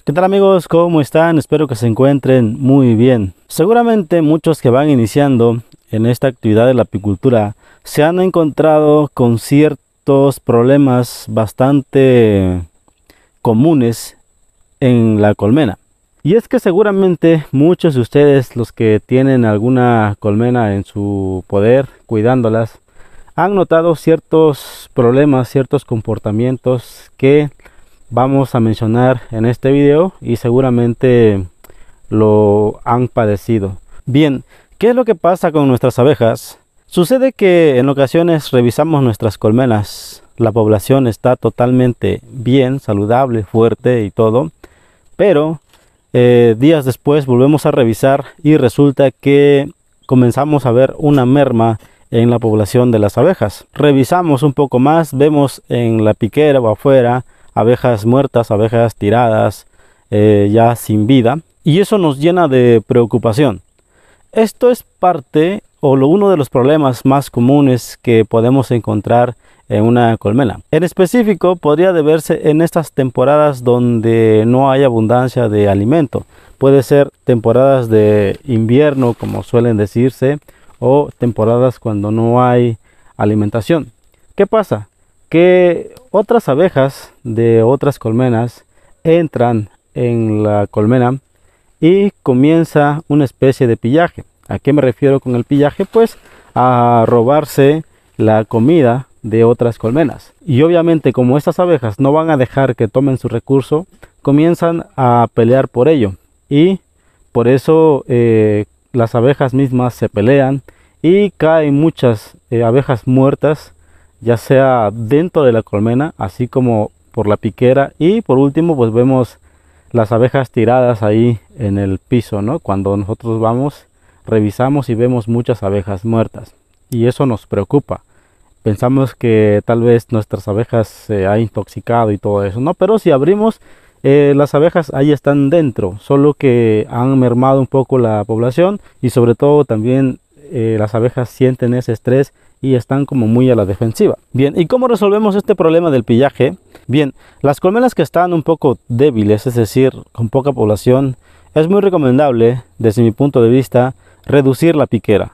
¿Qué tal amigos? ¿Cómo están? Espero que se encuentren muy bien. Seguramente muchos que van iniciando en esta actividad de la apicultura se han encontrado con ciertos problemas bastante comunes en la colmena. Y es que seguramente muchos de ustedes, los que tienen alguna colmena en su poder cuidándolas, han notado ciertos problemas, ciertos comportamientos que vamos a mencionar en este video y seguramente lo han padecido. Bien, ¿qué es lo que pasa con nuestras abejas? Sucede que en ocasiones revisamos nuestras colmenas, la población está totalmente bien, saludable, fuerte y todo, pero días después volvemos a revisar y resulta que comenzamos a ver una merma en la población de las abejas. Revisamos un poco más, vemos en la piquera o afuera abejas muertas, abejas tiradas, ya sin vida, y eso nos llena de preocupación. Esto es parte uno de los problemas más comunes que podemos encontrar en una colmena. En específico podría deberse en estas temporadas donde no hay abundancia de alimento. Puede ser temporadas de invierno, como suelen decirse, o temporadas cuando no hay alimentación. ¿Qué pasa? Que otras abejas de otras colmenas entran en la colmena y comienza una especie de pillaje. ¿A qué me refiero con el pillaje? Pues a robarse la comida de otras colmenas. Y obviamente, como estas abejas no van a dejar que tomen su recurso, comienzan a pelear por ello. Y por eso las abejas mismas se pelean y caen muchas abejas muertas, ya sea dentro de la colmena, así como por la piquera, y por último pues vemos las abejas tiradas ahí en el piso, ¿no? Cuando nosotros vamos, revisamos y vemos muchas abejas muertas, y eso nos preocupa. Pensamos que tal vez nuestras abejas se ha intoxicado y todo eso, ¿no? Pero si abrimos, las abejas ahí están dentro, solo que han mermado un poco la población, y sobre todo también las abejas sienten ese estrés y están como muy a la defensiva. Bien, ¿y cómo resolvemos este problema del pillaje? Bien, las colmenas que están un poco débiles, es decir, con poca población, es muy recomendable, desde mi punto de vista, reducir la piquera,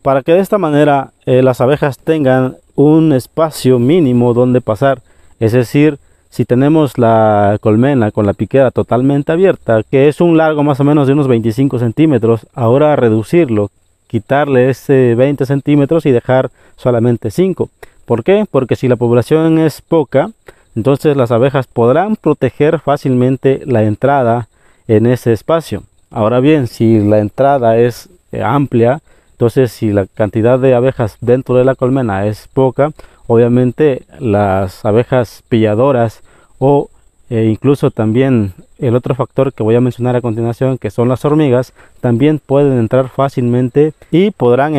para que de esta manera las abejas tengan un espacio mínimo donde pasar. Es decir, si tenemos la colmena con la piquera totalmente abierta, que es un largo más o menos de unos 25 centímetros, ahora reducirlo, quitarle ese 20 centímetros y dejar solamente 5. ¿Por qué? Porque si la población es poca, entonces las abejas podrán proteger fácilmente la entrada en ese espacio. Ahora bien, si la entrada es amplia, entonces si la cantidad de abejas dentro de la colmena es poca, obviamente las abejas pilladoras o incluso también el otro factor que voy a mencionar a continuación, que son las hormigas, también pueden entrar fácilmente y podrán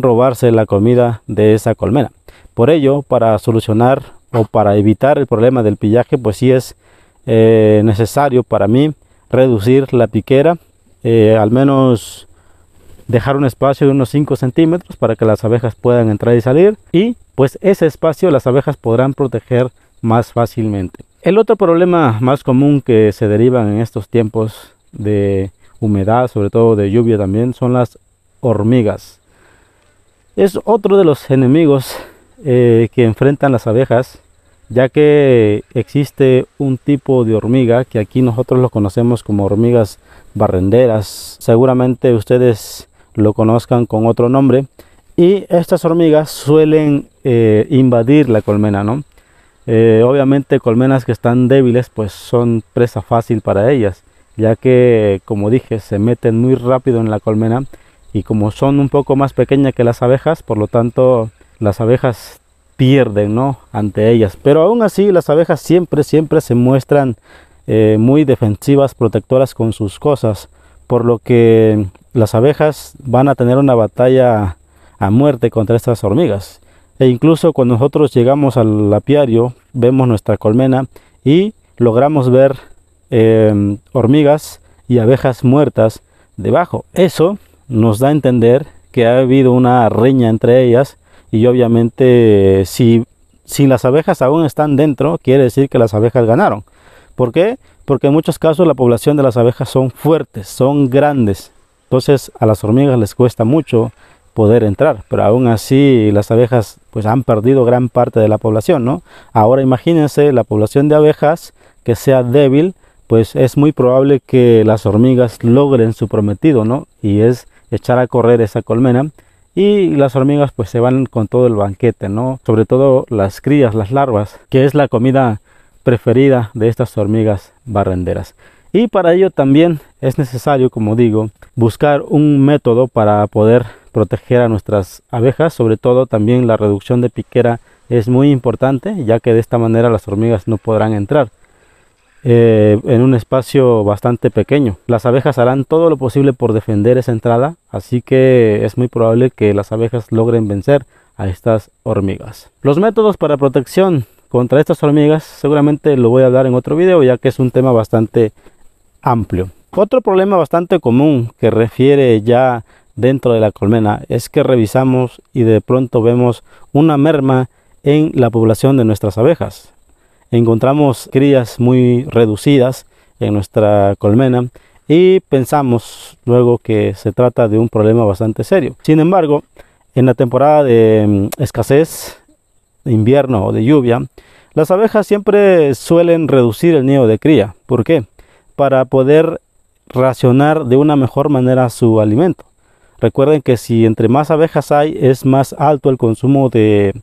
robarse la comida de esa colmena. Por ello, para solucionar o para evitar el problema del pillaje, pues sí es necesario para mí reducir la piquera, al menos dejar un espacio de unos 5 centímetros para que las abejas puedan entrar y salir, y pues ese espacio las abejas podrán proteger más fácilmente. El otro problema más común que se derivan en estos tiempos de humedad, sobre todo de lluvia también, son las hormigas. Es otro de los enemigos que enfrentan las abejas, ya que existe un tipo de hormiga que aquí nosotros lo conocemos como hormigas barrenderas. Seguramente ustedes lo conozcan con otro nombre, y estas hormigas suelen invadir la colmena, ¿no? Obviamente colmenas que están débiles pues son presa fácil para ellas, ya que, como dije, se meten muy rápido en la colmena, y como son un poco más pequeñas que las abejas, por lo tanto las abejas pierden, ¿no?, ante ellas. Pero aún así las abejas siempre se muestran muy defensivas, protectoras con sus cosas, por lo que las abejas van a tener una batalla a muerte contra estas hormigas. E incluso cuando nosotros llegamos al apiario, vemos nuestra colmena y logramos ver hormigas y abejas muertas debajo. Eso nos da a entender que ha habido una riña entre ellas, y obviamente si las abejas aún están dentro, quiere decir que las abejas ganaron. ¿Por qué? Porque en muchos casos la población de las abejas son fuertes, son grandes. Entonces a las hormigas les cuesta mucho poder entrar, pero aún así las abejas pues han perdido gran parte de la población, ¿no? Ahora imagínense la población de abejas que sea débil, pues es muy probable que las hormigas logren su prometido, ¿no? Y es echar a correr esa colmena y las hormigas pues se van con todo el banquete, ¿no? Sobre todo las crías, las larvas, que es la comida preferida de estas hormigas barrenderas. Y para ello también es necesario, como digo, buscar un método para poder proteger a nuestras abejas. Sobre todo también la reducción de piquera es muy importante, ya que de esta manera las hormigas no podrán entrar en un espacio bastante pequeño. Las abejas harán todo lo posible por defender esa entrada, así que es muy probable que las abejas logren vencer a estas hormigas. Los métodos para protección contra estas hormigas seguramente lo voy a hablar en otro video, ya que es un tema bastante amplio. Otro problema bastante común que refiere ya dentro de la colmena es que revisamos y de pronto vemos una merma en la población de nuestras abejas. Encontramos crías muy reducidas en nuestra colmena y pensamos luego que se trata de un problema bastante serio. Sin embargo, en la temporada de escasez, de invierno o de lluvia, las abejas siempre suelen reducir el nido de cría. ¿Por qué? Para poder racionar de una mejor manera su alimento. Recuerden que si entre más abejas hay, es más alto el consumo de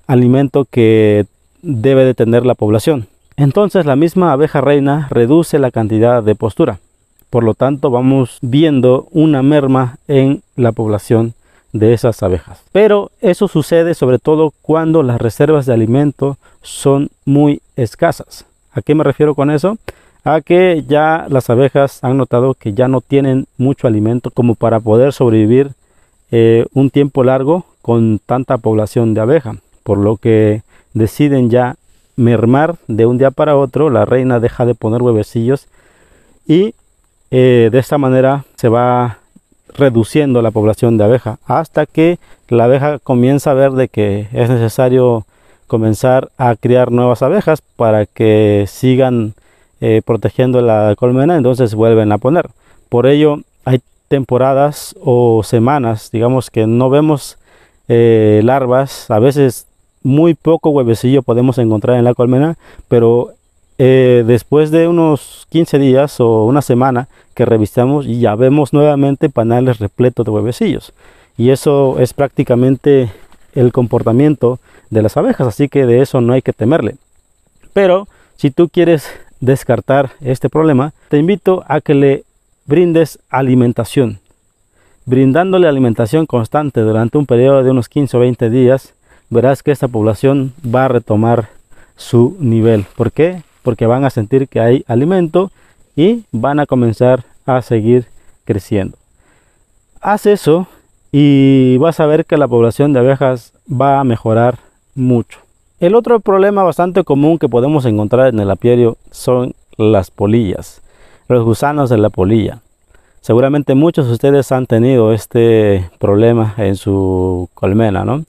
alimento que debe de tener la población. Entonces la misma abeja reina reduce la cantidad de postura. Por lo tanto vamos viendo una merma en la población de esas abejas. Pero eso sucede sobre todo cuando las reservas de alimento son muy escasas. ¿A qué me refiero con eso? A que ya las abejas han notado que ya no tienen mucho alimento como para poder sobrevivir un tiempo largo con tanta población de abeja, por lo que deciden ya mermar de un día para otro. La reina deja de poner huevecillos y de esta manera se va reduciendo la población de abeja hasta que la abeja comienza a ver de que es necesario comenzar a criar nuevas abejas para que sigan protegiendo la colmena. Entonces vuelven a poner. Por ello hay temporadas o semanas, digamos, que no vemos larvas. A veces muy poco huevecillo podemos encontrar en la colmena, pero después de unos 15 días o una semana que revisamos y ya vemos nuevamente panales repletos de huevecillos, y eso es prácticamente el comportamiento de las abejas, así que de eso no hay que temerle. Pero si tú quieres descartar este problema, te invito a que le brindes alimentación. Brindándole alimentación constante durante un periodo de unos 15 o 20 días, verás que esta población va a retomar su nivel. ¿Por qué? Porque van a sentir que hay alimento y van a comenzar a seguir creciendo. Haz eso y vas a ver que la población de abejas va a mejorar mucho. El otro problema bastante común que podemos encontrar en el apiario son las polillas, los gusanos de la polilla. Seguramente muchos de ustedes han tenido este problema en su colmena, ¿no?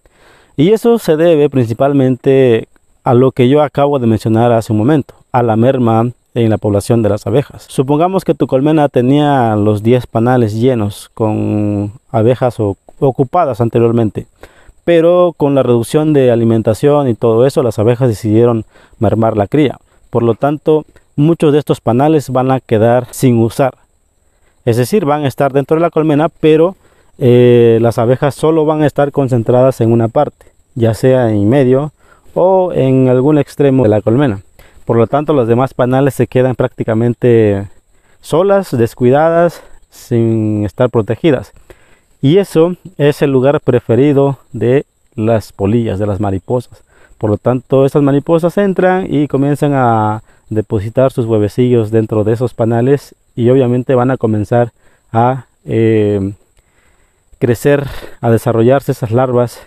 Y eso se debe principalmente a lo que yo acabo de mencionar hace un momento, a la merma en la población de las abejas. Supongamos que tu colmena tenía los 10 panales llenos con abejas ocupadas anteriormente, pero con la reducción de alimentación y todo eso, las abejas decidieron mermar la cría. Por lo tanto, muchos de estos panales van a quedar sin usar. Es decir, van a estar dentro de la colmena, pero las abejas solo van a estar concentradas en una parte, ya sea en medio o en algún extremo de la colmena. Por lo tanto, los demás panales se quedan prácticamente solas, descuidadas, sin estar protegidas. Y eso es el lugar preferido de las polillas, de las mariposas. Por lo tanto, estas mariposas entran y comienzan a depositar sus huevecillos dentro de esos panales, y obviamente van a comenzar a crecer, a desarrollarse esas larvas,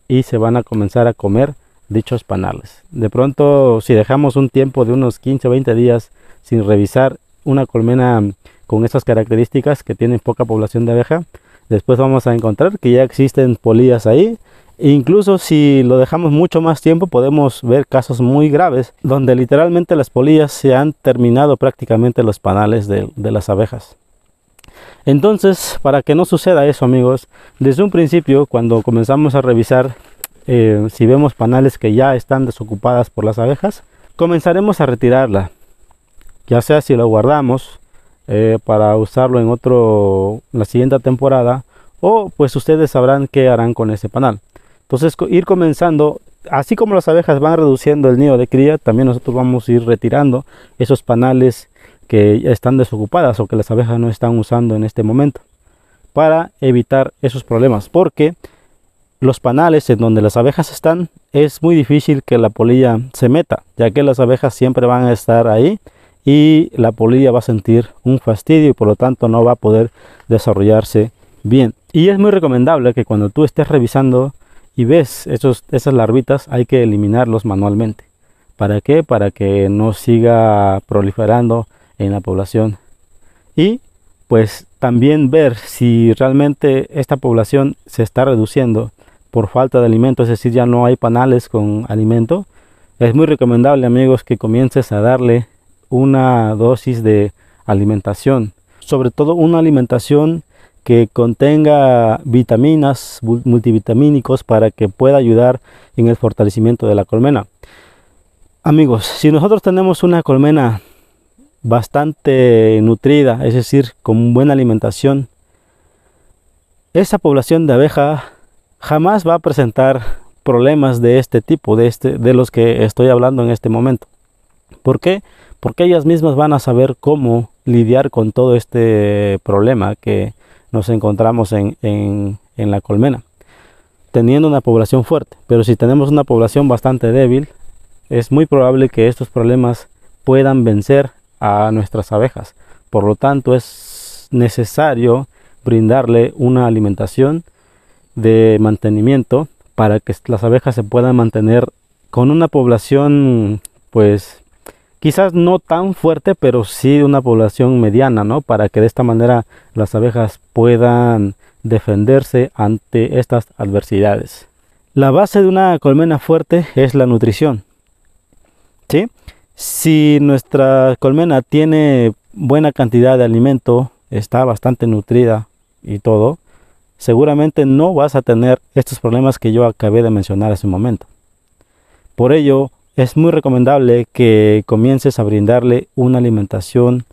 y se van a comenzar a comer dichos panales. De pronto, si dejamos un tiempo de unos 15 o 20 días sin revisar una colmena con estas características que tienen poca población de abeja, después vamos a encontrar que ya existen polillas ahí Incluso si lo dejamos mucho más tiempo, podemos ver casos muy graves donde literalmente las polillas se han terminado prácticamente los panales de las abejas. Entonces, para que no suceda eso, amigos, desde un principio, cuando comenzamos a revisar si vemos panales que ya están desocupadas por las abejas, comenzaremos a retirarla, ya sea si lo guardamos para usarlo en la siguiente temporada, o pues ustedes sabrán qué harán con ese panal. Entonces ir comenzando, así como las abejas van reduciendo el nido de cría, también nosotros vamos a ir retirando esos panales que ya están desocupadas o que las abejas no están usando en este momento, para evitar esos problemas, porque los panales en donde las abejas están, es muy difícil que la polilla se meta, ya que las abejas siempre van a estar ahí y la polilla va a sentir un fastidio y por lo tanto no va a poder desarrollarse bien. Y es muy recomendable que cuando tú estés revisando y ves esas larvitas, hay que eliminarlos manualmente. ¿Para qué? Para que no siga proliferando en la población. Y pues también ver si realmente esta población se está reduciendo por falta de alimento, es decir, ya no hay panales con alimento. Es muy recomendable, amigos, que comiences a darle una dosis de alimentación, sobre todo una alimentación que contenga vitaminas, multivitamínicos, para que pueda ayudar en el fortalecimiento de la colmena. Amigos, si nosotros tenemos una colmena bastante nutrida, es decir, con buena alimentación, esa población de abeja jamás va a presentar problemas de este tipo, de los que estoy hablando en este momento. ¿Por qué? Porque ellas mismas van a saber cómo lidiar con todo este problema que nos encontramos en la colmena, teniendo una población fuerte. Pero si tenemos una población bastante débil, es muy probable que estos problemas puedan vencer a nuestras abejas. Por lo tanto, es necesario brindarle una alimentación de mantenimiento para que las abejas se puedan mantener con una población, pues quizás no tan fuerte, pero sí una población mediana, ¿no? Para que de esta manera las abejas puedan defenderse ante estas adversidades. La base de una colmena fuerte es la nutrición, ¿sí? Si nuestra colmena tiene buena cantidad de alimento, está bastante nutrida y todo, seguramente no vas a tener estos problemas que yo acabé de mencionar hace un momento. Por ello, es muy recomendable que comiences a brindarle una alimentación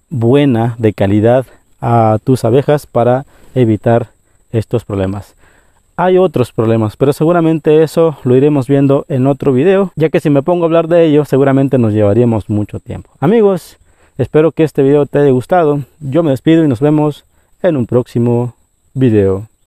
buena, de calidad, a tus abejas para evitar estos problemas. Hay otros problemas, pero seguramente eso lo iremos viendo en otro video, ya que si me pongo a hablar de ello, seguramente nos llevaríamos mucho tiempo. Amigos, espero que este video te haya gustado. Yo me despido y nos vemos en un próximo video.